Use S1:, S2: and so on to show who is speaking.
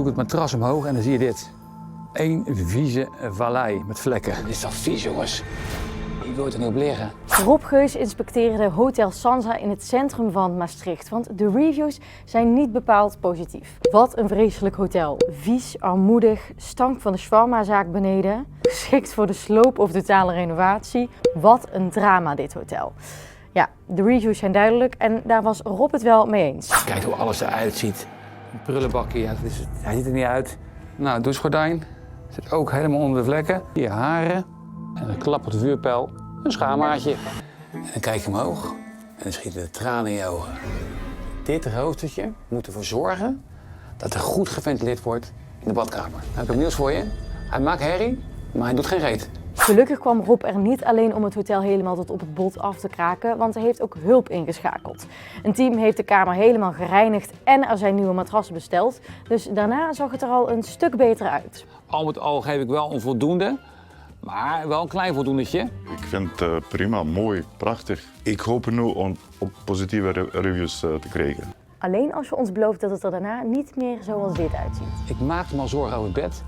S1: doe ik het matras omhoog en dan zie je dit. Eén vieze vallei met vlekken. Dit is toch vies, jongens? Ik wil er niet op liggen.
S2: Rob Geus inspecteerde Hotel Sansa in het centrum van Maastricht, want de reviews zijn niet bepaald positief. Wat een vreselijk hotel. Vies, armoedig, stank van de shawarmazaak beneden, geschikt voor de sloop of totale renovatie. Wat een drama dit hotel. Ja, de reviews zijn duidelijk en daar was Rob het wel mee eens.
S1: Kijk hoe alles eruit ziet. Een prullenbakje, ja, hij ziet er niet uit. Nou, het douchegordijn zit ook helemaal onder de vlekken. Hier haren en een klap op de vuurpijl. Een schaamhaartje. En dan kijk je omhoog en dan schieten de tranen in je ogen. Dit roostertje moet ervoor zorgen dat er goed geventileerd wordt in de badkamer. Nou, heb ik nieuws voor je. Hij maakt herrie, maar hij doet geen reet.
S2: Gelukkig kwam Rob er niet alleen om het hotel helemaal tot op het bot af te kraken, want hij heeft ook hulp ingeschakeld. Een team heeft de kamer helemaal gereinigd en er zijn nieuwe matrassen besteld. Dus daarna zag het er al een stuk beter uit.
S1: Al met al geef ik wel een voldoende, maar wel een klein voldoendetje.
S3: Ik vind het prima, mooi, prachtig. Ik hoop nu om positieve reviews te krijgen.
S2: Alleen als je ons belooft dat het er daarna niet meer zoals dit uitziet.
S1: Ik maakte me al zorgen over het bed.